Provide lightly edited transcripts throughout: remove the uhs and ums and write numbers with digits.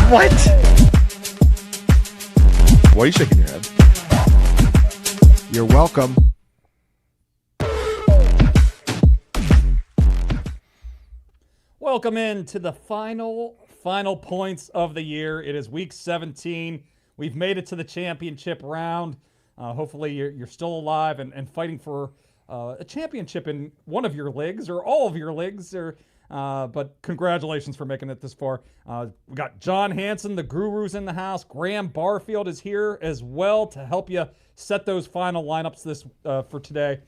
What? Why are you shaking your head? You're welcome. Welcome in to the final points of the year. It is week 17. We've made it to the championship round. Hopefully you're still alive and fighting for a championship in one of your leagues or all of your leagues. But congratulations for making it this far. We got John Hansen, the guru's in the house. Graham Barfield is here as well to help you set those final lineups for today.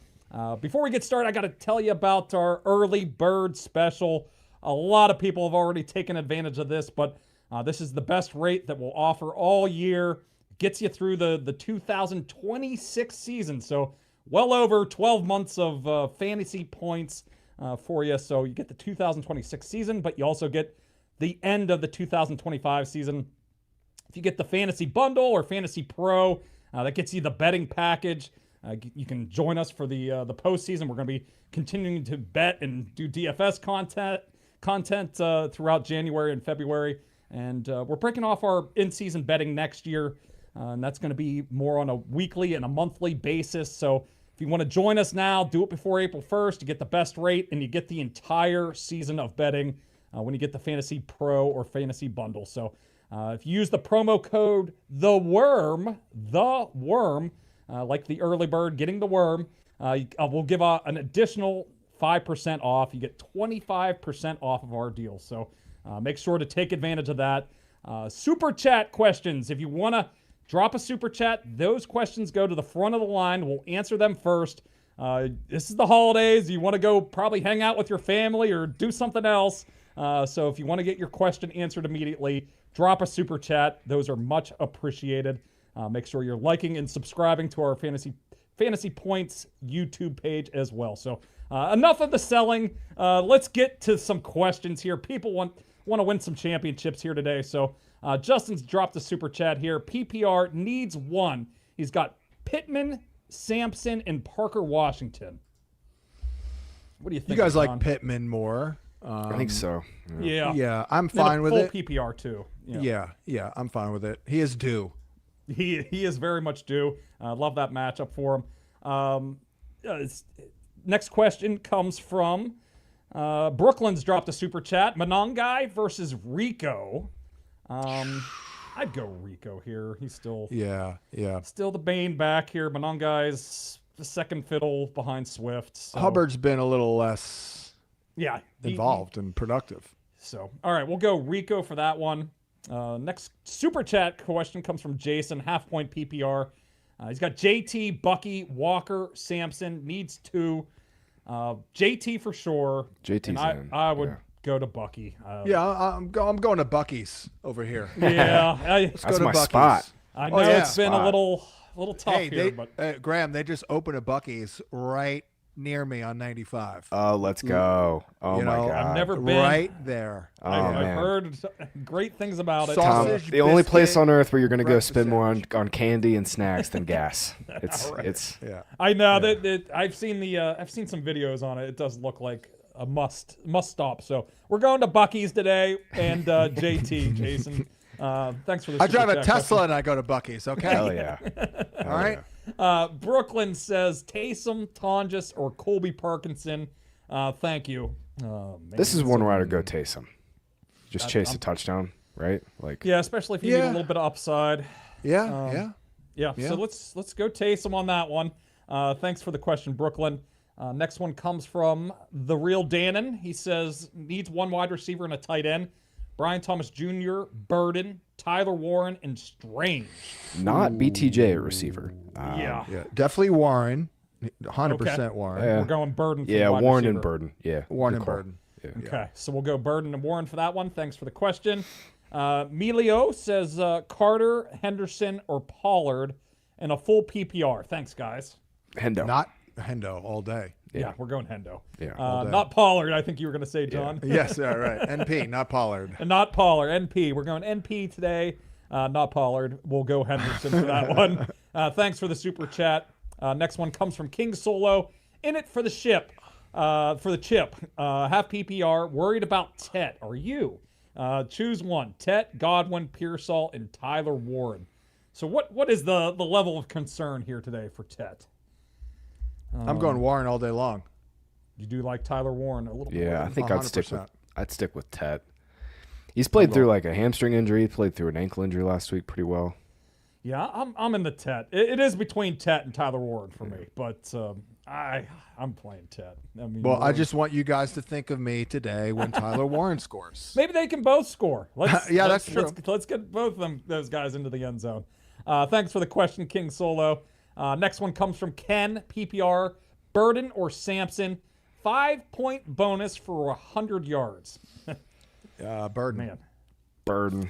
Before we get started, I got to tell you about our early bird special. A lot of people have already taken advantage of this, but this is the best rate that we'll offer all year. Gets you through the 2026 season. So well over 12 months of fantasy points for you. So you get the 2026 season, but you also get the end of the 2025 season. If you get the Fantasy Bundle or Fantasy Pro, that gets you the betting package. You can join us for the postseason. We're going to be continuing to bet and do DFS content throughout January and February. And we're breaking off our in-season betting next year. And that's going to be more on a weekly and a monthly basis. So if you want to join us now, do it before April 1st. You get the best rate, and you get the entire season of betting when you get the Fantasy Pro or Fantasy Bundle. So if you use the promo code The Worm, like the early bird getting the worm, we'll give an additional 5% off. You get 25% off of our deal. So make sure to take advantage of that. Super chat questions. If you want to drop a super chat, those questions go to the front of the line. We'll answer them first. This is the holidays. You want to go probably hang out with your family or do something else. So if you want to get your question answered immediately, drop a super chat. Those are much appreciated. Make sure you're liking and subscribing to our Fantasy Points YouTube page as well. So enough of the selling. Let's get to some questions here. People want to win some championships here today. So Justin's dropped a super chat here. PPR needs one. He's got Pittman, Sampson, and Parker Washington. What do you think? You guys John? like Pittman more? I think so. Yeah, I'm fine with it. Full PPR too. Yeah, I'm fine with it. He is due. He is very much due. Love that matchup for him. Next question comes from Brooklyn's dropped a super chat. Monongai versus Rico. I'd go Rico here. He's still still the main back here. Monongai's the second fiddle behind Swift. So. Hubbard's been a little less involved and productive. So all right, we'll go Rico for that one. Next super chat question comes from Jason, half-point PPR. He's got JT, Bucky, Walker, Sampson, needs two. JT for sure. JT's I would go to Bucky. I'm going to Bucky's over here. Yeah. That's my spot. I know it's been a little tough here. But Graham, they just opened a Bucky's right near me on 95. Oh, let's go. Oh, my God. I've never been. Right there. I've heard great things about it. Sausage, Tom, the only place biscuit, on earth where you're going to go spend more on candy and snacks than gas. It's. Yeah. I know that I've seen some videos on it. It does look like a must stop. So we're going to Bucky's today, and JT, Jason. Thanks for the I drive a Tesla question. and I go to Bucky's. Okay. Hell yeah. All right. Brooklyn says Taysom, Tonjes, or Colby Parkinson. Thank you. This is one where I'd go Taysom. Just chase a touchdown, right? Especially if you need a little bit of upside. Yeah. So let's go Taysom on that one. Thanks for the question, Brooklyn. Next one comes from the real Dannon. He says needs one wide receiver and a tight end. Brian Thomas Jr., Burden, Tyler Warren, and Strange. Not BTJ at receiver. Yeah. Definitely Warren. 100% Warren. We're going Burden for the wide Warren receiver. and Burden. Yeah. Warren and Burden. Yeah. Okay, so we'll go Burden and Warren for that one. Thanks for the question. Melio says Carter, Henderson, or Pollard in a full PPR. Thanks, guys. Hendo. Not Hendo all day. Yeah, we're going Hendo. Yeah. Not Pollard, I think you were going to say, John. Yes, right. NP, not Pollard. Not Pollard, NP. We're going NP today, not Pollard. We'll go Henderson for that one. Thanks for the super chat. Next one comes from King Solo. In it for the chip. Half PPR. Worried about Tet. Are you? Choose one. Tet, Godwin, Pearsall, and Tyler Warren. So what is the level of concern here today for Tet? I'm going Warren all day long. You do like Tyler Warren a little bit? Yeah, I think 100%. I'd stick with Tet. He's played through like a hamstring injury. He played through an ankle injury last week pretty well. Yeah, I'm in the Tet. It is between Tet and Tyler Warren for me, but I'm playing Tet. I mean, Well, I just want you guys to think of me today when Tyler Warren scores. maybe they can both score. That's true. Let's get both of those guys into the end zone. Thanks for the question, King Solo. Next one comes from Ken, PPR. Burden or Sampson? 5-point bonus for 100 yards. Burden. Man. Burden.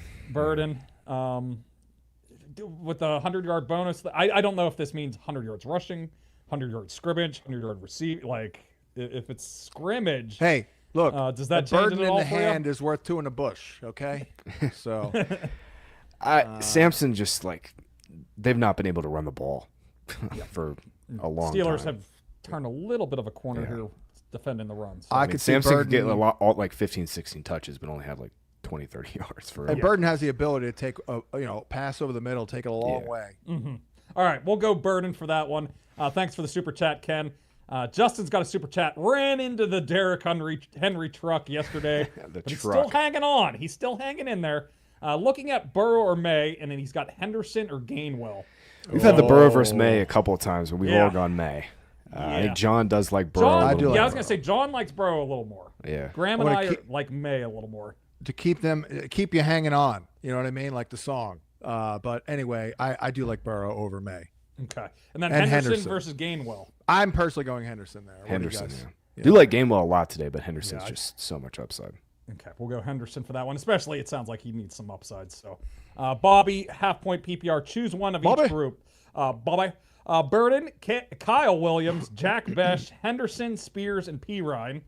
With the 100-yard bonus, I don't know if this means 100 yards rushing, 100 yards scrimmage, 100-yard receive. Like, if it's scrimmage. Hey, look. Does that a change burden it at in all the for you? hand is worth two in the bush. Okay, so Samson just they've not been able to run the ball for a long time. Steelers have turned a little bit of a corner here defending the run. So. I could see Samson Burden, could get all 15, 16 touches, but only have 20, 30 yards for and Burden has the ability to take pass over the middle, take it a long way. Mm-hmm. All right, we'll go Burden for that one. Thanks for the super chat, Ken. Justin's got a super chat. Ran into the Derrick Henry truck yesterday, but he's still hanging on. He's still hanging in there. Looking at Burrow or May, and then he's got Henderson or Gainwell. We've had the Burrow versus May a couple of times, but we've all gone May. I think John does like Burrow. I was going to say John likes Burrow a little more. Yeah. Graham and I like May a little more. To keep you hanging on. You know what I mean? Like the song. But anyway, I do like Burrow over May. Okay. And then Henderson versus Gainwell. I'm personally going Henderson there. Henderson, yeah. Do like Gainwell a lot today, but Henderson's just so much upside. Okay, we'll go Henderson for that one. Especially, it sounds like he needs some upside. So, Bobby, half-point PPR. Choose one of each group. Bobby. Burden, Kyle Williams, Jack Besh, Henderson, Spears, and Pirine.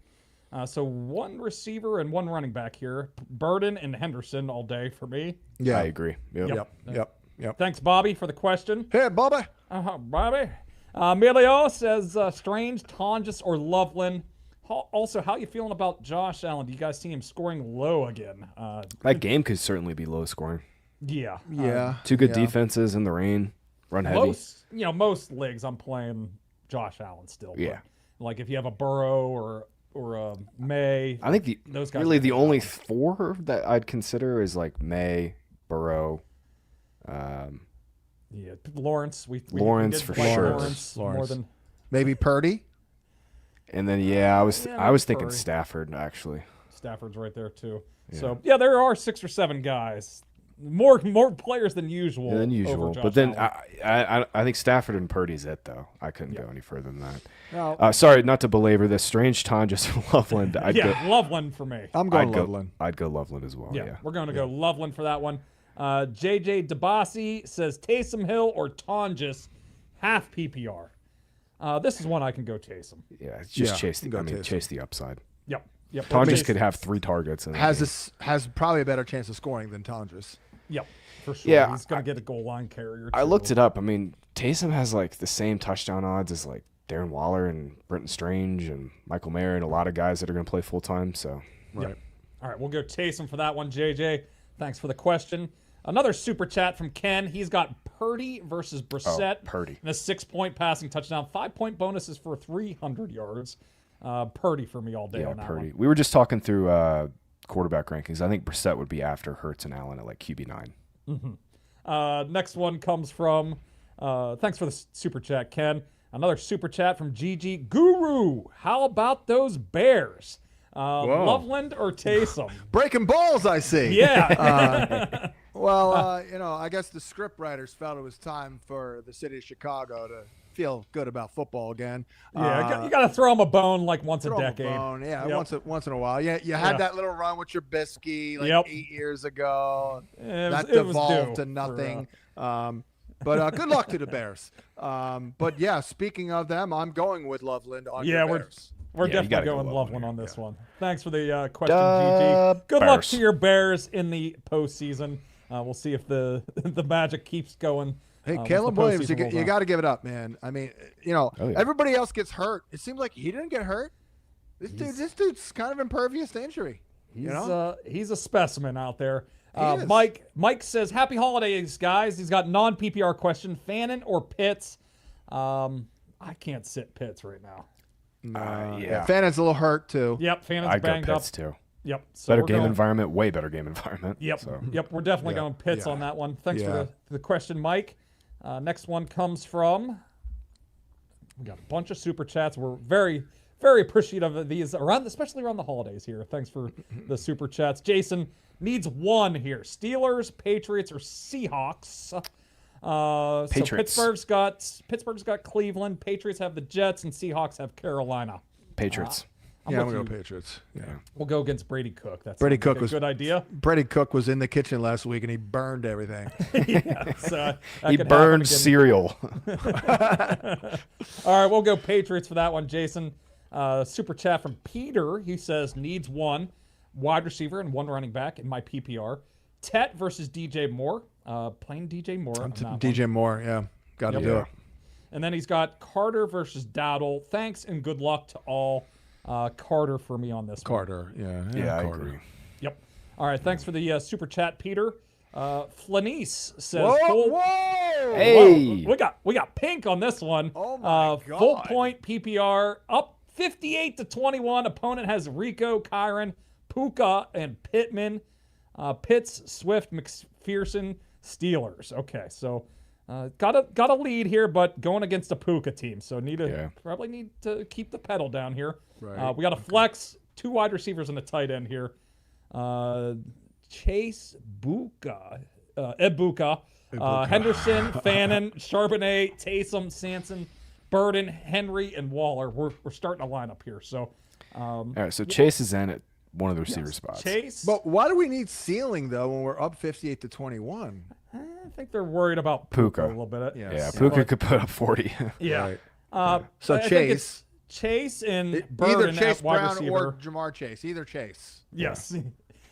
So one receiver and one running back here. Burden and Henderson all day for me. Yeah, I agree. Yep. Thanks, Bobby, for the question. Hey, Bobby. Bobby. Emilio says Strange, Tonjes, or Loveland. Also, how you feeling about Josh Allen? Do you guys see him scoring low again? That game could certainly be low scoring. Yeah. Two good defenses in the rain. Run heavy. Most leagues I'm playing Josh Allen still. Yeah. But, like if you have a Burrow or a May. I think those guys really the only four that I'd consider is like May, Burrow. Lawrence. Lawrence for sure. Lawrence. More than maybe Purdy. And then I was thinking Stafford actually. Stafford's right there too. Yeah. So there are 6 or 7 guys. More players than usual. But then I think Stafford and Purdy's it though. I couldn't go any further than that. Sorry, not to belabor this. Strange Tonjes Loveland. Loveland for me. I'm going Loveland. I'd go Loveland as well. Yeah. We're going to go Loveland for that one. JJ DeBasi says Taysom Hill or Tonjes, half PPR. This is one I can go Taysom. Yeah, just chase the upside. Yep. Tonjes could have 3 targets. And has probably a better chance of scoring than Tonjes. Yep, for sure. Yeah, he's going to get a goal line carrier. I looked it up. I mean, Taysom has the same touchdown odds as Darren Waller and Brenton Strange and Michael Mayer and a lot of guys that are going to play full time. So right. Yep. All right, we'll go Taysom for that one. JJ, thanks for the question. Another super chat from Ken. He's got Purdy versus Brissett. Purdy. And a 6-point passing touchdown. 5-point bonuses for 300 yards. Purdy for me all day on that Purdy. one. We were just talking through quarterback rankings. I think Brissett would be after Hurts and Allen at QB9. Mm-hmm. Next one comes from, thanks for the super chat, Ken. Another super chat from GG Guru. How about those Bears? Loveland or Taysom? Breaking balls, I see. Yeah. Well, I guess the script writers felt it was time for the city of Chicago to feel good about football again. Yeah, you got to throw them a bone once a decade. Once in a while. Yeah, you had that little run with Trubisky 8 years ago. That devolved to nothing. But good luck to the Bears. But yeah, speaking of them, I'm going with Loveland on your Bears. We're definitely going Loveland on this one. Thanks for the question, GG. Good luck to your Bears in the postseason. We'll see if the magic keeps going. Hey, Caleb Williams, you got to give it up, man. I mean, everybody else gets hurt. It seems like he didn't get hurt. This dude's kind of impervious to injury. He's a specimen out there. Mike says, "Happy holidays, guys." He's got non-PPR question: Fannin or Pitts? I can't sit Pitts right now. Yeah, Fannin's a little hurt too. Yep, Fannin's banged up. Pitts too. Yep. So better game environment, way better game environment. Yep. So. Yep. We're definitely going Pitts on that one. Thanks for the question, Mike. Next one comes from. We got a bunch of super chats. We're very, very appreciative of these especially around the holidays here. Thanks for the super chats. Jason needs one here: Steelers, Patriots, or Seahawks. Patriots. So Pittsburgh's got Cleveland. Patriots have the Jets, and Seahawks have Carolina. Patriots. I'm going to go Patriots. Yeah. We'll go against Brady Cook. That's Brady Cook was a good idea. Brady Cook was in the kitchen last week and he burned everything. He burned cereal. All right, we'll go Patriots for that one, Jason. Super chat from Peter. He says needs one wide receiver and one running back in my PPR. Tet versus DJ Moore. Playing DJ Moore. DJ Moore, yeah. Got to do it. And then he's got Carter versus Dowdle. Thanks and good luck to all. Carter for me on this Carter, one. Yeah, Carter. I agree. Yep. All right, thanks for the super chat, Peter. Flanice says, Whoa! Hey! Whoa, we got pink on this one. Oh, my God. Full point PPR, up 58-21. Opponent has Rico, Kyron, Puka, and Pittman. Pitts, Swift, McPherson, Steelers. Okay, so got a lead here, but going against a Puka team, so probably need to keep the pedal down here. Right. We got a flex, 2 wide receivers and a tight end here. Chase Buka, Ebuka, Henderson, Fannin, Charbonnet, Taysom, Sanson, Burden, Henry, and Waller. We're starting a lineup here. So, all right. So Chase is in at one of the receiver spots. Chase. But why do we need ceiling though when we're up 58-21? I think they're worried about Puka a little bit. Yeah, Puka could put up 40. Yeah. Right. So I think it's Chase and Burden either Chase at wide Brown receiver. or Jamar Chase. Either Chase. Yes.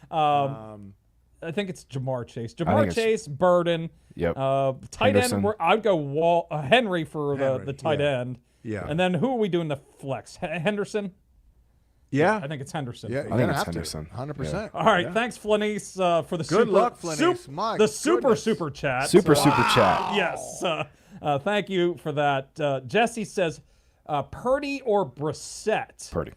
I think it's Jamar Chase. Jamar Chase, Burden. Yep. Tight end. I'd go Henry for the tight end. Yeah. And then who are we doing the flex? Henderson. Yeah. I think it's Henderson. Yeah, I think it's Henderson. 100%. Yeah. All right. Thanks, Flanice, for the good luck, Flanice. My super chat. Super chat. Yes. Thank you for that. Jesse says, Purdy or Brissett? Purdy.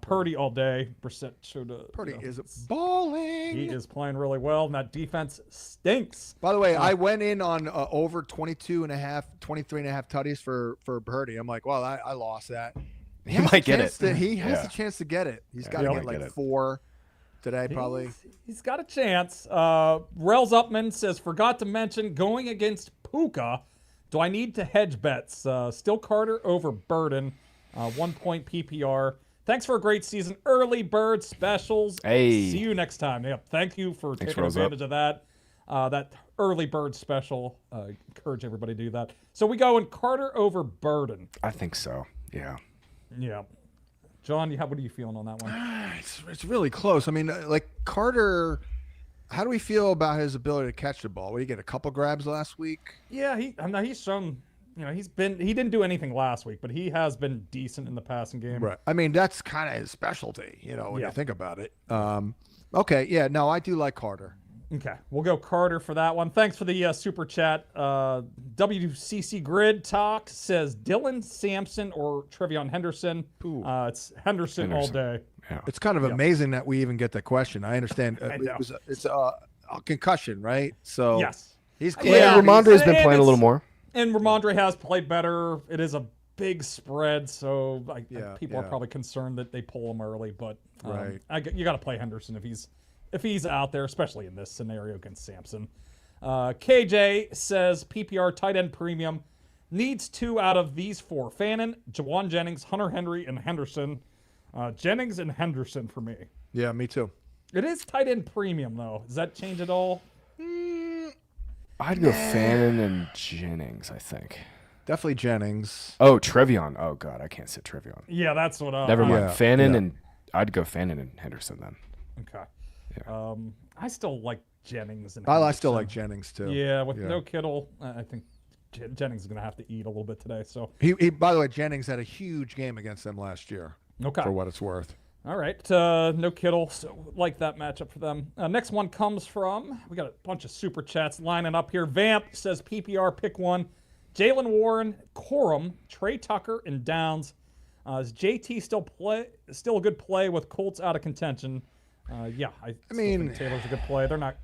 Purdy all day. Brissett should Purdy is balling. He is playing really well, and that defense stinks. By the way, I went in on over 23 and a half tutties for Purdy. I'm like, well, I lost that. He might get it. He has a chance to get it. He's got to get like 4 today, probably. He's got a chance. Rels Upman says, forgot to mention, going against Puka, do I need to hedge bets? Still Carter over Burden, 1 point PPR. Thanks for a great season. Early bird specials. Hey. See you next time. Yep. Thank you for taking advantage of that. That early bird special. Encourage everybody to do that. So we go in Carter over Burden. I think so. Yeah. Yeah. John, what are you feeling on that one? It's really close. I mean, like Carter, how do we feel about his ability to catch the ball? Did he get a couple grabs last week? Yeah, he's shown, he didn't do anything last week, but he has been decent in the passing game. Right. I mean, that's kind of his specialty, when you think about it. Okay. Yeah, no, I do like Carter. Okay, we'll go Carter for that one. Thanks for the super chat. WCC Grid Talk says Dylan Sampson or TreVeyon Henderson. It's Henderson all day. Yeah. It's kind of amazing that we even get that question. I understand. It's a concussion, right? So yes, he's Ramondre's been playing a little more. And Ramondre has played better. It is a big spread, so people are probably concerned that they pull him early. But you got to play Henderson if he's out there, especially in this scenario against Sampson. KJ says PPR tight end premium needs 2 out of these 4. Fannin, Jawan Jennings, Hunter Henry, and Henderson. Jennings and Henderson for me. Yeah, me too. It is tight end premium, though. Does that change at all? I'd go Fannin and Jennings, I think. Definitely Jennings. Oh, TreVeyon. Oh, God, I can't sit TreVeyon. Yeah, that's what Never mind. Fannin and I'd go Fannin and Henderson then. Okay. Yeah. I still like Jennings. And I still like Jennings too. Yeah, with no Kittle, I think Jennings is going to have to eat a little bit today. So he by the way, Jennings had a huge game against them last year. Okay. For what it's worth. All right. No Kittle, so like that matchup for them. Next one comes from, we got a bunch of super chats lining up here. Vamp says PPR pick one. Jalen Warren, Corum, Trey Tucker, and Downs. Is JT still a good play with Colts out of contention? Yeah, I mean, think Taylor's a good play. They're not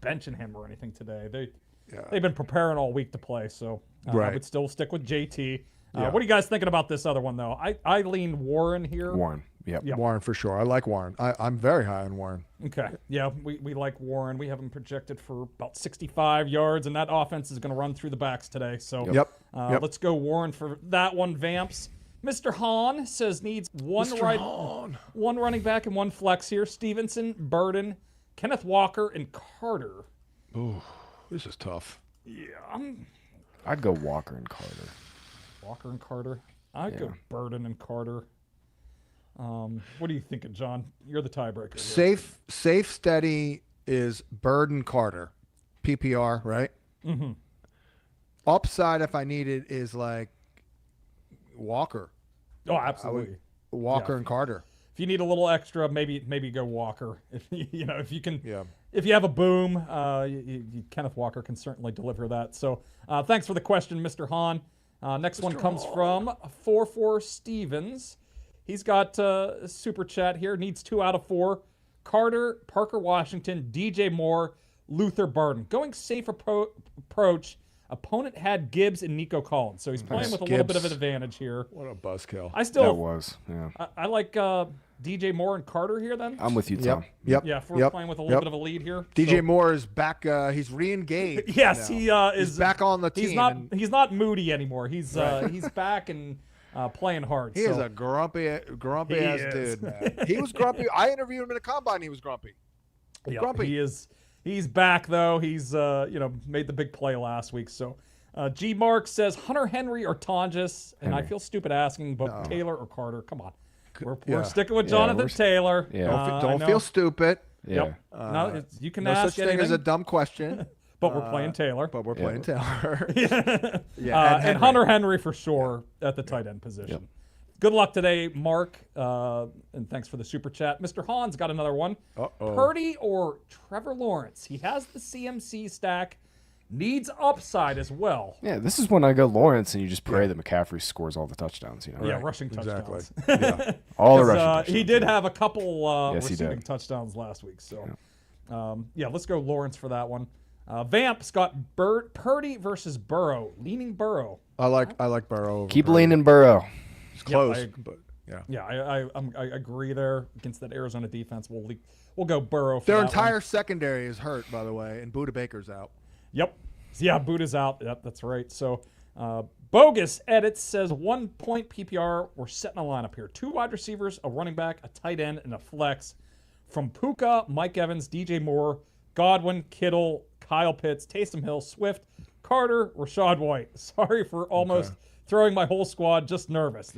benching him or anything today. They've been preparing all week to play, so I would still stick with JT. What are you guys thinking about this other one, though? I lean Warren here. Warren. Yep. Warren for sure. I like Warren. I'm very high on Warren. Okay. Yeah, we like Warren. We have him projected for about 65 yards, and that offense is going to run through the backs today. So let's go Warren for that one, Vamps. Mr. Hahn says needs one running back and one flex here. Stevenson, Burden, Kenneth Walker, and Carter. Ooh, this is tough. Yeah. I'd go Walker and Carter. Walker and Carter. I'd go Burden and Carter. What are you thinking, John? You're the tiebreaker. Safe, steady is Burden Carter. PPR, right? Mm-hmm. Upside, if I need it, is like Walker. Oh, absolutely. Walker and Carter. If you need a little extra, maybe go Walker. If you can, if you have a boom, Kenneth Walker can certainly deliver that. So, thanks for the question, Mr. Hahn. Next one comes from 44 Stevens. He's got a super chat here. Needs 2 out of 4. Carter, Parker Washington, DJ Moore, Luther Burden. Going safe approach. Opponent had Gibbs and Nico Collins, so he's playing with a little bit of an advantage here. What a buzzkill! I like DJ Moore and Carter here. Then I'm with you, Tom. Yeah, if we're playing with a little bit of a lead here. DJ Moore is back. He's re-engaged. Yes, he is he's back on the team. He's not moody anymore. He's back and playing hard. He is a grumpy ass dude, man. He was grumpy. I interviewed him in a combine. He was grumpy. Grumpy. He is. He's back, though. He's, made the big play last week. So, G. Mark says Hunter Henry or Tonjes. And I feel stupid asking, but Taylor or Carter. Come on. We're sticking with Jonathan Taylor. Yeah. Don't feel stupid. Yeah. No, you can no ask such thing as a dumb question. But we're playing Taylor. And Hunter Henry for sure at the tight end position. Yep. Good luck today, Mark, and thanks for the super chat. Mr. Hahn's got another one. Purdy or Trevor Lawrence? He has the CMC stack, needs upside as well. Yeah, this is when I go Lawrence, and you just pray that McCaffrey scores all the touchtowns. Yeah, rushing touchdowns. All the rushing touchdowns. He did have a couple receiving touchdowns last week. So, let's go Lawrence for that one. Vamp's got Purdy versus Burrow. Leaning Burrow. I like Burrow. Keep leaning Burrow. Close, I agree there against that Arizona defense. We'll go Burrow. For their entire secondary is hurt, by the way, and Budda Baker's out. Yep. Yeah, Buda's out. Yep, that's right. So, Bogus Edits says 1 point PPR. We're setting a lineup here: 2 wide receivers, a running back, a tight end, and a flex. From Puka, Mike Evans, DJ Moore, Godwin, Kittle, Kyle Pitts, Taysom Hill, Swift, Carter, Rachaad White. Sorry for almost throwing my whole squad. Just nervous.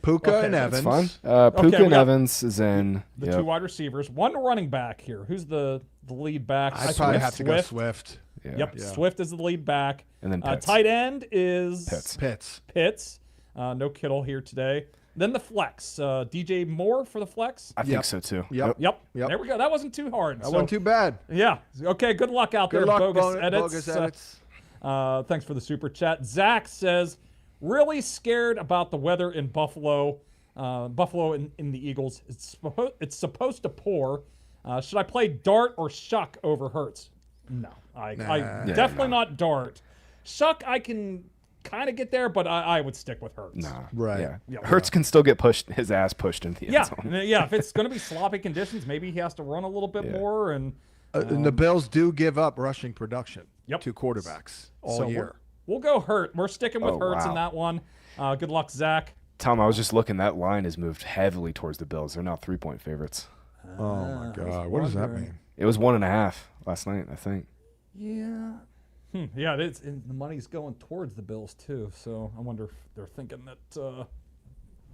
Puka and Evans. That's fine. Puka and Evans is in. The 2 wide receivers. 1 running back here. Who's the lead back? I probably have to go Swift. Yep, Swift is the lead back. And then Pitts. Tight end is Pitts. No Kittle here today. Then the flex. DJ Moore for the flex? I think so, too. Yep. There we go. That wasn't too hard. That wasn't too bad. Yeah. Okay, good luck out there, Bogus Edits. Thanks for the super chat. Zach says, really scared about the weather in Buffalo. Buffalo in the Eagles. It's supposed to pour. Should I play Dart or Shuck over Hurts? No. Definitely not Dart. Shuck, I can kind of get there, but I would stick with Hurts. Nah. Right. Yeah. Hurts can still get his ass pushed into the end zone. Yeah. If it's going to be sloppy conditions, maybe he has to run a little bit more. And the Bills do give up rushing production to quarterbacks all year. We'll go Hurt. We're sticking with Hurts in that one. Good luck, Zach. Tom, I was just looking. That line has moved heavily towards the Bills. They're now 3-point favorites. Oh, my God. What does that mean? It was 1.5 last night, I think. Yeah. Yeah, it is. And the money's going towards the Bills, too. So I wonder if they're thinking that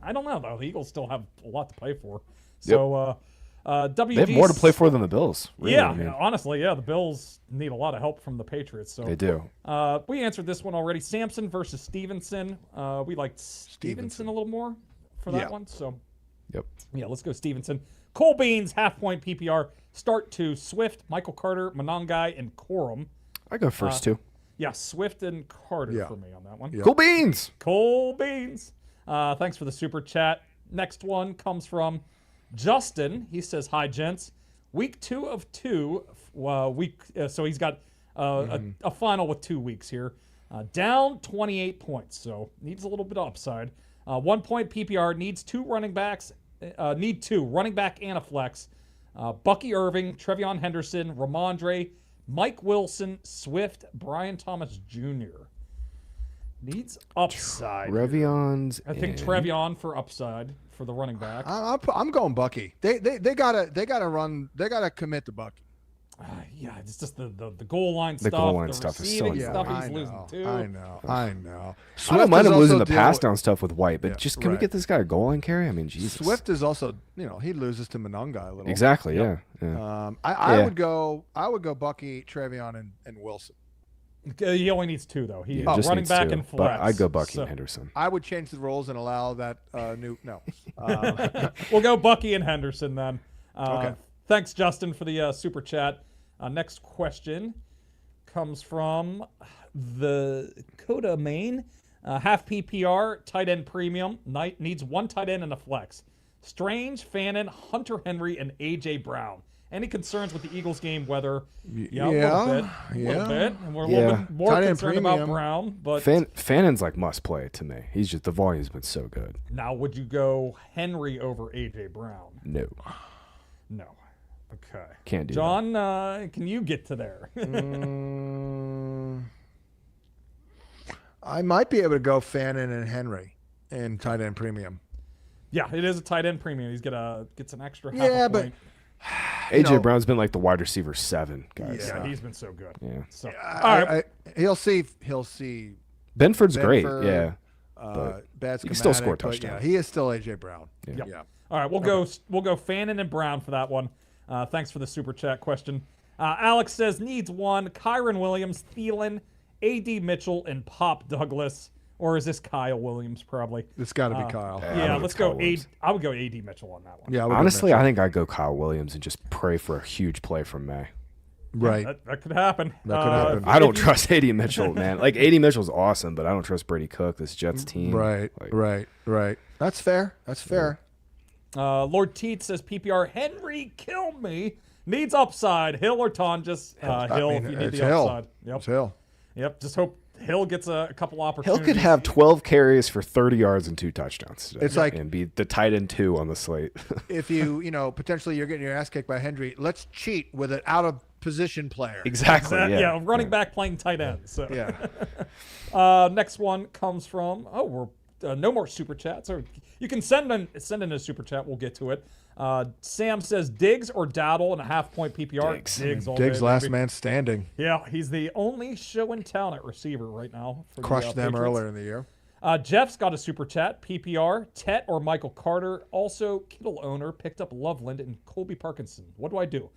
I don't know, though. The Eagles still have a lot to play for. So WG, they have more to play for than the Bills. Really, honestly, the Bills need a lot of help from the Patriots. So they do. We answered this one already. Sampson versus Stevenson. We liked Stevenson a little more for that one. So Yep. Yeah, let's go Stevenson. Cole Beans, half-point PPR. Start to Swift, Michael Carter, Monangai, and Corum. I go first, too. Yeah, Swift and Carter for me on that one. Cool beans. Cole Beans. Thanks for the super chat. Next one comes from Justin. He says, hi, gents. Week 2 of 2. So he's got a final with 2 weeks here. Down 28 points, so needs a little bit of upside. 1 point PPR, needs 2 running backs. Need 2 running back and a flex. Bucky Irving, TreVeyon Henderson, Ramondre, Mike Wilson, Swift, Brian Thomas Jr. Needs upside. TreVeyon's. I think TreVeyon for upside for the running back. I'm going Bucky. They gotta run. They gotta commit to Bucky. Yeah, it's just the goal line stuff. The goal line the stuff is so stuff annoying. he's losing too. I know. I don't mind him losing the pass down stuff with White, but can we get this guy a goal line carry? I mean, Jesus. Swift is also, he loses to Monangai a little. Exactly. Yep. Yeah. I would go Bucky, TreVeyon, and Wilson. He only needs 2 though. He running back 2, and flex. But I'd go Bucky and Henderson. I would change the roles and allow that no. We'll go Bucky and Henderson then. Okay. Thanks, Justin, for the super chat. Next question comes from the Coda Main. Half PPR, tight end premium. Needs 1 tight end and a flex. Strange, Fannin, Hunter Henry, and A.J. Brown. Any concerns with the Eagles game weather? Yeah, a little bit. And we're a little bit more tight concerned about Brown. But Fannon's like must play to me. He's just, the volume's been so good. Now, would you go Henry over A.J. Brown? No. Okay. Can't do John, can you get to there? I might be able to go Fannin and Henry in tight end premium. Yeah, it is a tight end premium. He's gets an extra half a point. AJ Brown's been like the wide receiver 7, guys. Yeah, he's been so good. Yeah. So, all right. He'll see. Benford's great. Yeah. Bad he still score touchdowns. touchdowns. Yeah, he is still AJ Brown. Yeah. All right, we'll go Fannin and Brown for that one. Thanks for the super chat question. Alex says needs 1. Kyron Williams, Thielen, A.D. Mitchell, and Pop Douglas. Or is this Kyle Williams, probably? It's got to be Kyle. Yeah, let's go. I would go A.D. Mitchell on that one. Yeah, honestly, I think I'd go Kyle Williams and just pray for a huge play from May. Right. Yeah, that could happen. I don't trust A.D. Mitchell, man. Like, A.D. Mitchell's awesome, but I don't trust Brady Cook, this Jets team. Right. That's fair. Lord Teat says PPR, Henry killed me. Needs upside. Hill or Tonjes. Hill if you need the upside. Yep. It's Hill. Yep. Just hope Hill gets a couple opportunities. Hill could have 12 carries for 30 yards and 2 touchdowns today. It's like, and be the tight end 2 on the slate. If you potentially you're getting your ass kicked by Henry, let's cheat with an out of position player. Exactly. Running back playing tight end. So. Yeah. Next one comes from no more super chats. Or you can send in a super chat. We'll get to it. Sam says Diggs or Dowdle and a half-point PPR. Diggs last man standing. Yeah, he's the only show in town at receiver right now. Crushed them earlier in the year. Jeff's got a super chat. PPR, Tet or Michael Carter. Also, Kittle owner picked up Loveland and Colby Parkinson. What do I do?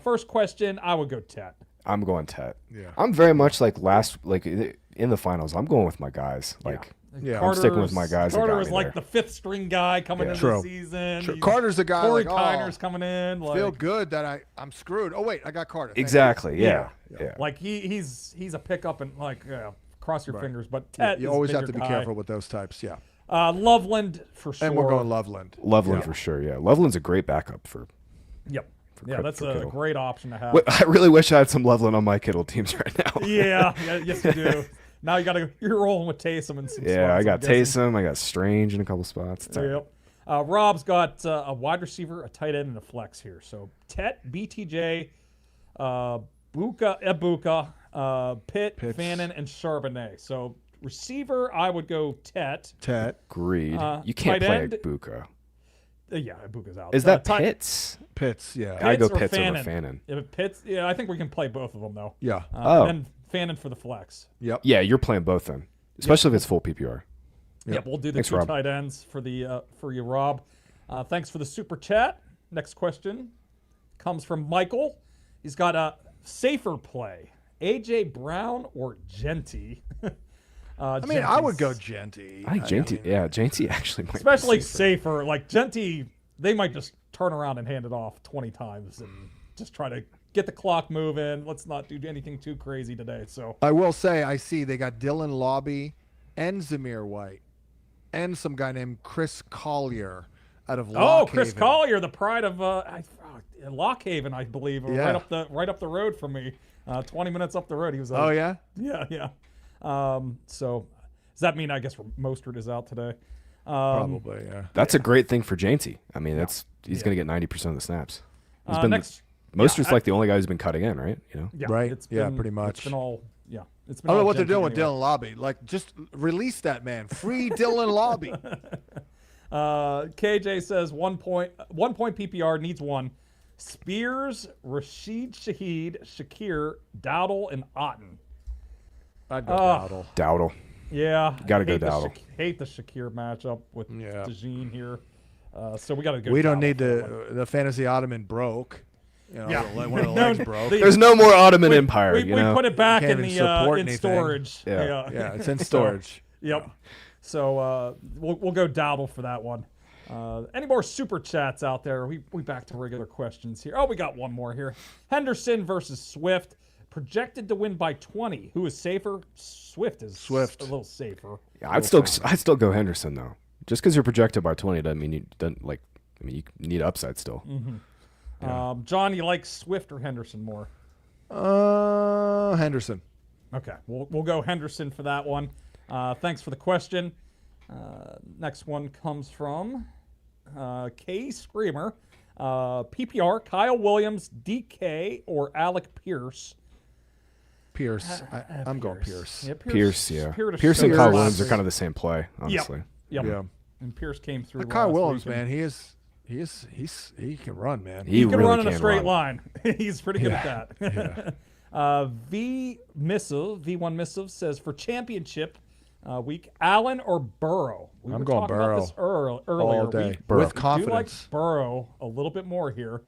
First question, I would go Tet. I'm going Tet. Yeah. I'm very much like in the finals. I'm going with my guys. I'm sticking with my guys. Carter is like the 5th string guy coming into the season. Carter's the guy. Corey Kiner's coming in. Feel good that I'm screwed. Oh wait, I got Carter. Exactly. Yeah. Like he's a pickup and cross your fingers. But Tet you always have to be careful with those types. Yeah. Loveland for sure. And we're going Loveland. Loveland for sure. Yeah. Loveland's a great backup for. Yep. That's a great option to have. I really wish I had some Loveland on my Kittle teams right now. Yes you do. Now you're rolling with Taysom and some spots. I got Taysom. I got Strange in a couple spots. Yep. Rob's got a wide receiver, a tight end, and a flex here. So Tet, BTJ, Ibuka, Pitt, Fannin, and Charbonnet. So receiver, I would go Tet. Agreed. You can't play Ibuka. Ibuka's out. Is that Pitts? Pitts, yeah. I go Pitts over Fannin. Pitts, I think we can play both of them, though. Yeah. And Fannin for the flex. Yep. Yeah, you're playing both then, especially if it's full PPR. Yep, we'll do the 2 tight ends for you, Rob. Thanks for the super chat. Next question comes from Michael. He's got a safer play: AJ Brown or Genty. I would go Genty. I think Genty. Yeah, Genty actually might. Especially safer. Like Genty, they might just turn around and hand it off 20 times and just try to get the clock moving. Let's not do anything too crazy today. So I will say, I see they got Dylan Lobby and Zamir White and some guy named Chris Collier out of Lock Chris Haven. Collier, the pride of Lock Haven, I believe, right up the road from me. 20 minutes up the road. He was. Yeah. Yeah. So does that mean, I guess, Mostert is out today? Probably, yeah. That's a great thing for Janty. I mean, he's going to get 90% of the snaps. He's been Mostert's like the only guy who's been cutting in, right? Yeah, right. Pretty much. It's been all. Yeah. I don't know what they're doing with Dylan Lobby. Like, just release that man. Free Dylan Lobby. KJ says 1 point. 1 point PPR needs one. Spears, Rashid Shaheed, Shakir, Dowdle, and Otten. I'd go Dowdle. Dowdle. Yeah. Gotta go Dowdle. Hate the Shakir matchup with DeJean here. So we got to go. We don't need the fantasy ottoman broke. One of the legs broke. There's no more Ottoman Empire. We put it back in storage. Yeah, it's in storage. Yep. So we'll go Dowdle for that one. Any more super chats out there? We back to regular questions here. Oh, we got one more here. Henderson versus Swift. Projected to win by 20. Who is safer? Swift is a little safer. Yeah, I'd still go Henderson though. Just because you're projected by 20 doesn't mean you need upside still. Mm-hmm. Yeah. John, you like Swift or Henderson more? Henderson. Okay, we'll go Henderson for that one. Thanks for the question. Next one comes from K Screamer. PPR, Kyle Williams, DK, or Alec Pierce? Pierce. I'm going Pierce. Yeah, Pierce, yeah. Pierce and Kyle Williams are kind of the same play, honestly. Yep. Yeah. And Pierce came through. Kyle Williams, man, he can run, man. He can run in a straight line. He's pretty good at that. V1 Missive says for championship week, Allen or Burrow? I'm going Burrow. About this earlier. All day. With confidence. I do like Burrow a little bit more here.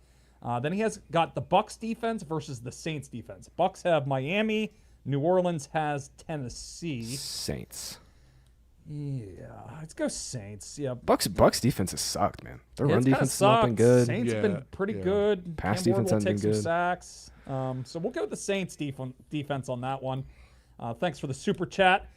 Then he has got the Bucs defense versus the Saints defense. Bucs have Miami. New Orleans has Tennessee. Saints. Yeah, let's go Saints. Yeah, Bucs defense has sucked, man. Their run defense has not been good. Saints have been pretty good. Pass defense has been good. Sacks. So we'll go with the Saints defense on that one. Thanks for the super chat.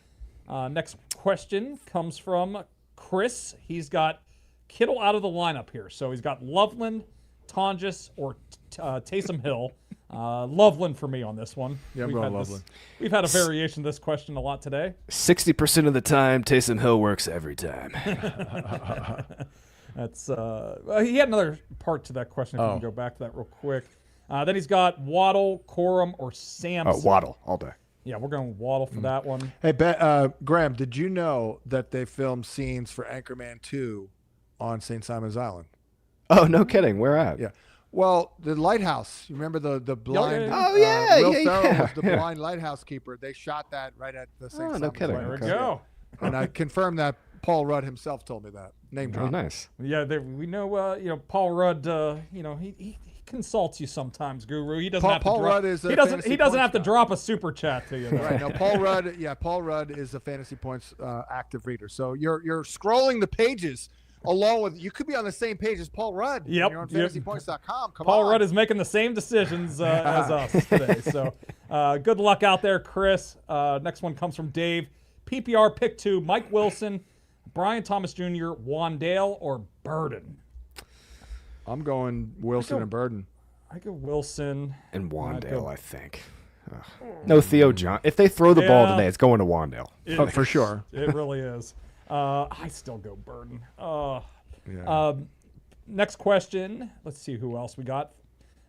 Next question comes from Chris. He's got Kittle out of the lineup here. So he's got Loveland, Tonjes, or Taysom Hill. Loveland for me on this one. Yeah, I'm going Loveland. We've had a variation of this question a lot today. 60% of the time, Taysom Hill works every time. That's he had another part to that question. If we can go back to that real quick. Then he's got Waddle, Corum, or Samson. Waddle all day. Yeah, we're going Waddle for that one. Hey, Graham, did you know that they filmed scenes for Anchorman 2 on St. Simon's Island? Oh, no kidding. Where at? Yeah. Well, the lighthouse. You remember the blind? Oh, yeah. Will Ferrell was the blind lighthouse keeper. They shot that right at the St. Simon's no kidding. Island. There we go. And I confirmed that Paul Rudd himself told me that. Name drop. Oh, nice. Yeah, we know. Paul Rudd. He consults you sometimes, Guru. He doesn't have to. Rudd is. He doesn't have to drop a super chat to you. Though. Right. No, Paul Rudd. Yeah, Paul Rudd is a Fantasy Points active reader. So you're scrolling the pages. Along with, you could be on the same page as Paul Rudd. Yep. You're on fantasypoints.com. Paul Rudd is making the same decisions as us today. So good luck out there, Chris. Next one comes from Dave. PPR pick 2, Mike Wilson, Brian Thomas Jr., Wandale, or Burden? I'm going Wilson and Burden. I go Wilson. And Wandale, I think. No Theo John. If they throw the ball today, it's going to Wandale. For sure. It really is. I still go Burden. Next question. Let's see who else we got.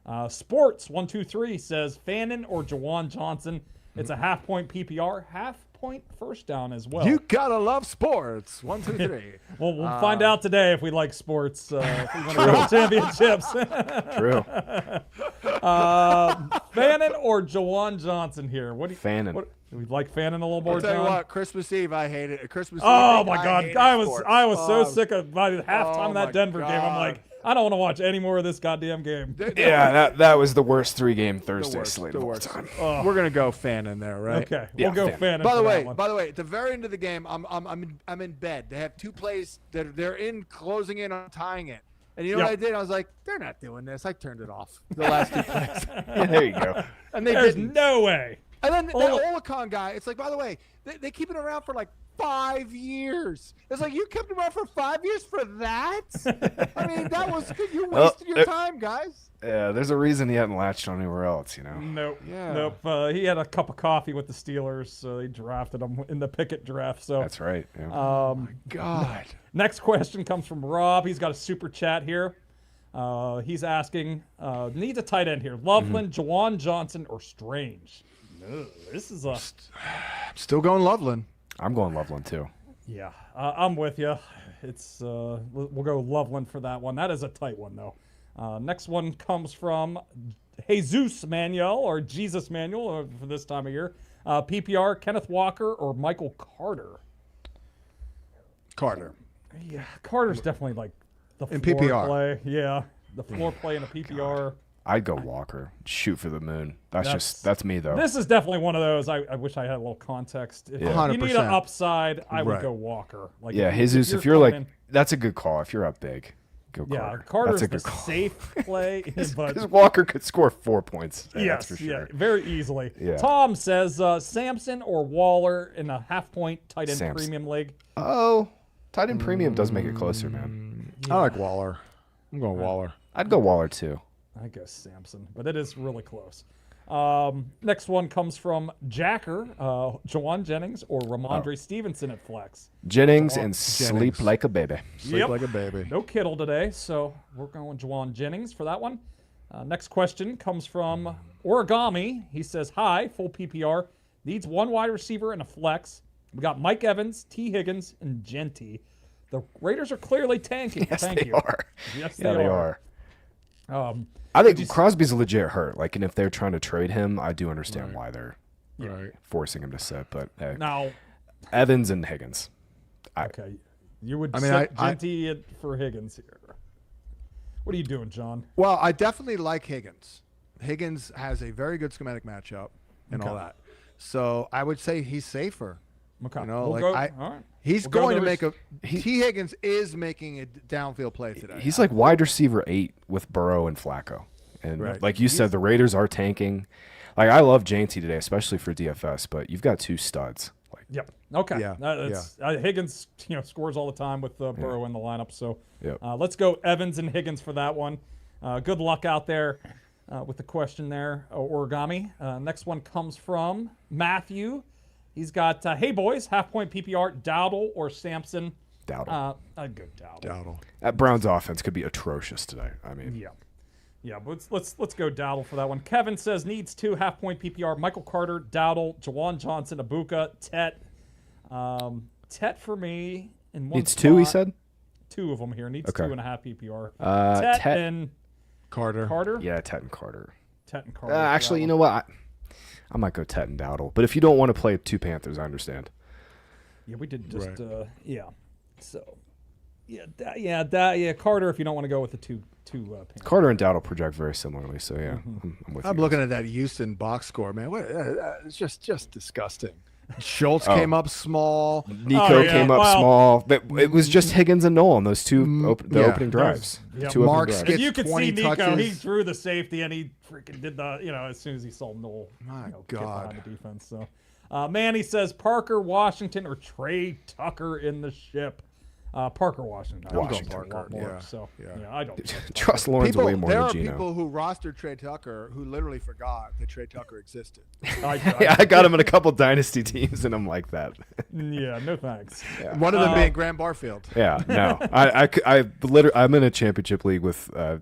Sports123 says Fannin or Jawan Johnson. It's a half-point PPR, half-point first down as well. You gotta love sports. 1, 2, 3. Well, we'll find out today if we like sports. If we want to go to championships. True. Fannin or Jawan Johnson here? Fannin. We like Fannin a little more. I'll tell John? you what, Christmas Eve I hated it. Christmas Eve. Oh my God, I was so sick of by the halftime of that Denver game. I'm like, I don't want to watch any more of this goddamn game. Yeah, that was the worst 3-game Thursday slate of all time. We're gonna go fan in there, right? Okay, we'll go fan. By the way, at the very end of the game, I'm in bed. They have 2 plays that they're in, closing in on tying it. And you know what I did? I was like, they're not doing this. I turned it off. The last 2 plays. There you go. And they There's didn't. no way. And then the Olicon guy, it's like, by the way, they keep it around for like 5 years. It's like, you kept it around for 5 years for that? I mean, that was good. You wasted your time, guys. Yeah, there's a reason he hadn't latched on anywhere else, you know? Nope. Yeah. Nope. He had a cup of coffee with the Steelers, so they drafted him in the Pickett draft. So That's right. Yeah. Oh, my God. Next question comes from Rob. He's got a super chat here. He's asking, needs a tight end here. Loveland, Juwan Johnson, or Strange? This is Still going Loveland. I'm going Loveland, too. Yeah, I'm with you. It's we'll go Loveland for that one. That is a tight one, though. Next one comes from Jesus Manuel, or Jesus Manuel for this time of year. PPR, Kenneth Walker or Michael Carter? Carter. Yeah, Carter's definitely like the in floor PPR. play. Yeah, the floor play in a PPR. I'd go Walker. Shoot for the moon. That's me, though. This is definitely one of those. I wish I had a little context. If you need an upside, I would go Walker. Like Jesus, if you're like, that's a good call. If you're up big, go Carter. Yeah, Carter's that's a good the call. safe play. Because Walker could score 4 points. That's for sure. Yeah, very easily. Yeah. Tom says Samson or Waller in a half-point tight end premium league. Oh, tight end premium does make it closer, man. I like Waller. I'm going Waller. I'd go Waller, too. I guess Samson, but it is really close. Next one comes from Jacker, Jawan Jennings or Ramondre Stevenson at flex. Jennings and sleep like a baby. Sleep like a baby. No Kittle today, so we're going Jawan Jennings for that one. Next question comes from Origami. He says, hi, full PPR. Needs 1 wide receiver and a flex. We got Mike Evans, T. Higgins, and Genty. The Raiders are clearly tanking. Yes, they are. Yes, they are. I think Crosby's legit hurt. Like, and if they're trying to trade him, I do understand why they're forcing him to sit. But hey, now, Evans and Higgins. Okay, you would set Genty for Higgins here. What are you doing, John? Well, I definitely like Higgins. Higgins has a very good schematic matchup and all that. So I would say he's safer. Okay. You know, all right. He's going to make T. Higgins is making a downfield play today. He's like wide receiver 8 with Burrow and Flacco. And like you said, the Raiders are tanking. Like, I love Janty today, especially for DFS, but you've got 2 studs. Like, yep. Okay. Yeah. Higgins, scores all the time with Burrow in the lineup. So let's go Evans and Higgins for that one. Good luck out there with the question there, Origami. Next one comes from Matthew. He's got, hey, boys, half-point PPR, Dowdle or Sampson? Dowdle. A good Dowdle. Dowdle. That Browns offense could be atrocious today. I mean. Yeah, but let's go Dowdle for that one. Kevin says needs 2 half-point PPR, Michael Carter, Dowdle, Jawan Johnson, Ibuka, Tet. Tet for me in one Needs spot. 2, he said? 2 of them here. Needs 2.5 PPR. Tet and Carter. Yeah, Tet and Carter. Tet and Carter. Actually, you know what? I might go Tet and Dowdle. But if you don't want to play 2 Panthers, I understand. Yeah, we did just So, Carter if you don't want to go with the two Panthers. Carter and Dowdle project very similarly, so yeah, I'm with you. I'm looking at that Houston box score, man. It's just disgusting. Schultz came up small. Nico came up small. It was just Higgins and Nolan, those opening drives. Mark gets gets you could 20 see Nico. touches. He threw the safety and he freaking did the, as soon as he saw Noel get God. behind the defense. So, Manny says Parker Washington or Trey Tucker in the ship. Parker Washington. I'm going Parker. I don't trust Lawrence way more There than are Gino. people who rostered Trey Tucker who literally forgot that Trey Tucker existed. I got him in a couple dynasty teams, and I'm like that. Yeah, no thanks. Yeah. One of them being Graham Barfield. Yeah, no, I'm in a championship league with a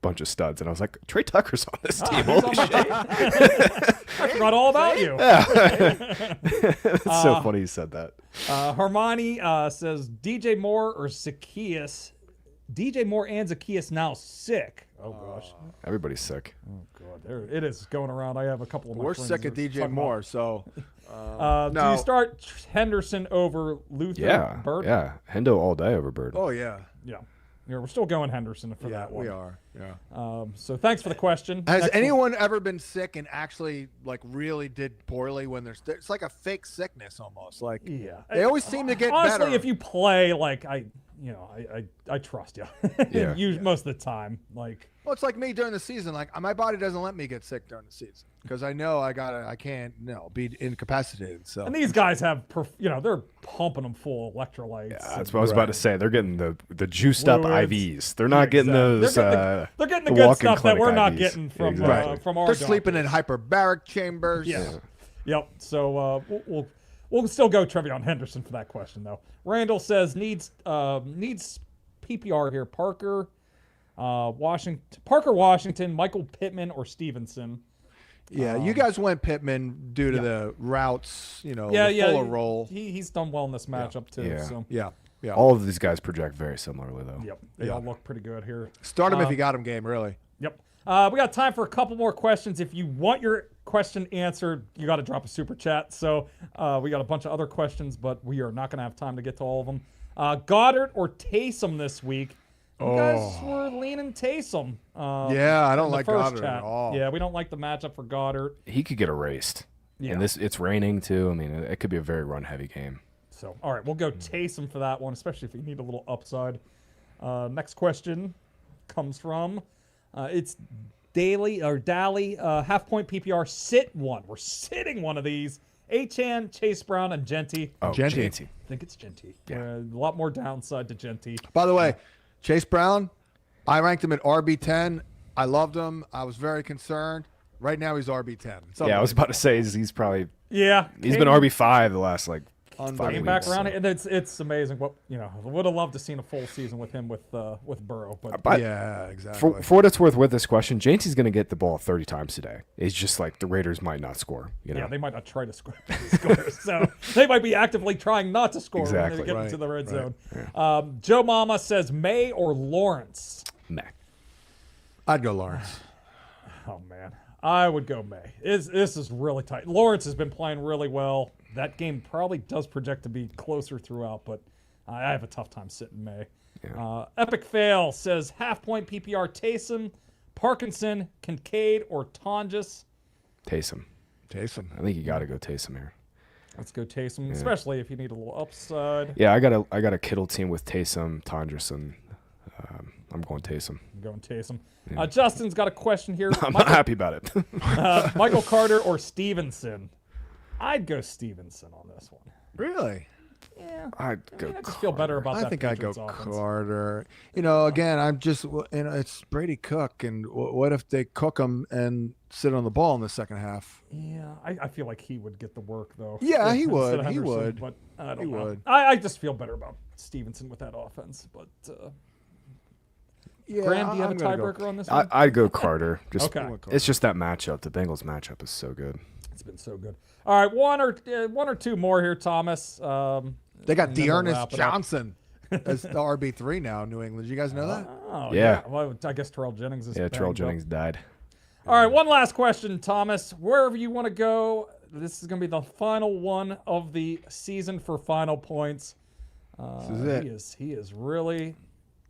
bunch of studs, and I was like, Trey Tucker's on this team. Holy shit! I forgot all about you. Yeah. It's so funny you said that. Hermione says DJ Moore or Zacchaeus. DJ Moore and Zacchaeus now sick. Oh gosh, everybody's sick. Oh god, there it is going around. I have a couple of my We're friends sick of DJ Moore, so. Do you start Henderson over Luther? Yeah, Bird? yeah, Hendo all day over Bird. Oh yeah. Yeah. We're still going Henderson for that one. We are. Yeah. So thanks for the question. Has anyone ever been sick and actually really did poorly when it's like a fake sickness almost? Like they always seem to get honestly, better. If you play I trust you. Most of the time. Well, it's like me during the season. Like my body doesn't let me get sick during the season because I know I can't be incapacitated. So and these guys have they're pumping them full of electrolytes. Yeah, that's what I was about to say. They're getting the juiced up IVs. They're not getting those. They're getting the good stuff that we're not getting from from our. They're sleeping in hyperbaric chambers. Yeah. Yep. So we'll still go TreVeyon Henderson for that question though. Randall says needs PPR here. Parker Washington, Michael Pittman, or Stevenson. Yeah, you guys went Pittman due to the routes, fuller role. He's done well in this matchup too. Yeah. So. Yeah. All of these guys project very similarly though. Yep. They all look pretty good here. Start him if you got him game, really. Yep. We got time for a couple more questions. If you want your question answered, you got to drop a super chat. So we got a bunch of other questions, but we are not going to have time to get to all of them. Goddard or Taysom this week? You guys were leaning Taysom. I don't like Goddard chat. at all. Yeah, we don't like the matchup for Goddard. He could get erased. Yeah. And it's raining too. I mean, it could be a very run-heavy game. So, all right, we'll go Taysom for that one, especially if you need a little upside. Next question comes from it's Dally, half-point PPR sit one. We're sitting one of these. Achane, Chase Brown, and Genty. Oh, Genty. I think it's Genty. Yeah. A lot more downside to Genty. By the way, Chase Brown, I ranked him at RB10. I loved him. I was very concerned. Right now he's RB10. Yeah, I was about to say he's probably he's been RB5 the last 5 weeks. Back around and it's amazing. What would have loved to seen a full season with him with Burrow. But yeah, exactly. For what it's worth with this question, Janty's going to get the ball 30 times today. It's just like the Raiders might not score. Yeah, they might not try to score. So they might be actively trying not to score when they get into the red zone. Yeah. Joe Mama says May or Lawrence. May. I'd go Lawrence. Oh man, I would go May. This is really tight. Lawrence has been playing really well. That game probably does project to be closer throughout, but I have a tough time sitting May. Yeah. Epic Fail says half-point PPR Taysom, Parkinson, Kincaid, or Tonjes. Taysom. I think you got to go Taysom here. Let's go Taysom, especially if you need a little upside. Yeah, I got a Kittle team with Taysom, Tonjes, and I'm going Taysom. Yeah. Justin's got a question here. I'm not happy about it. Michael Carter or Stevenson? I'd go Stevenson on this one. Really? Yeah. I'd go. I just feel better about that. I think I'd go offense. Carter. Again, I'm just it's Brady Cook, and what if they cook him and sit on the ball in the second half? Yeah, I feel like he would get the work though. Yeah, he would. He would. But I don't know. I just feel better about Stevenson with that offense, but. Graham, do you have a tiebreaker on this one? I'd go Carter. Okay. It's just that matchup. The Bengals matchup is so good. It's been so good. All right, one or two more here, Thomas. They got Dearness Johnson as the RB3 now in New England. Did you guys know that? Oh, yeah. Well, I guess Terrell Jennings is Terrell Jennings died. All right, one last question, Thomas. Wherever you want to go, this is going to be the final one of the season for final points. This is it. He is really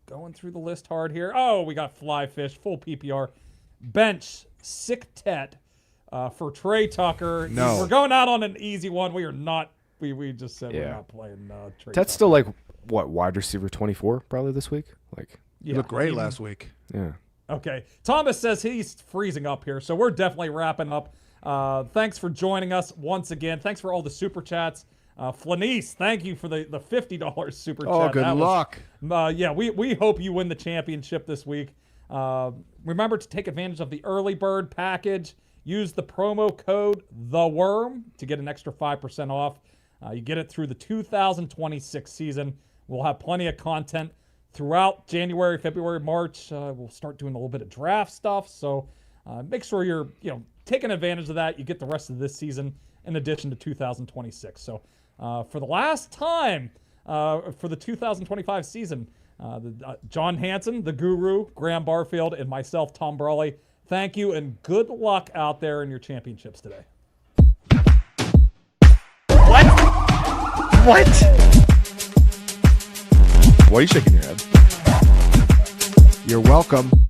going through the list hard here. Oh, we got Flyfish, full PPR. Bench, Sick Tet for Trey Tucker. No. We're going out on an easy one. We are not. We just said we're not playing Trey Tet's Tucker. still like, what, wide receiver 24 probably this week? He looked great last week. Yeah. Okay. Thomas says he's freezing up here, so we're definitely wrapping up. Thanks for joining us once again. Thanks for all the super chats. Flanice, thank you for the $50 super chat. Oh, good luck. We hope you win the championship this week. Remember to take advantage of the early bird package. Use the promo code THEWORM to get an extra 5% off. You get it through the 2026 season. We'll have plenty of content throughout January, February, March. We'll start doing a little bit of draft stuff. So make sure you're taking advantage of that. You get the rest of this season in addition to 2026. So for the last time for the 2025 season, John Hansen, the Guru, Graham Barfield, and myself, Tom Brawley, thank you and good luck out there in your championships today. What? Why are you shaking your head? You're welcome.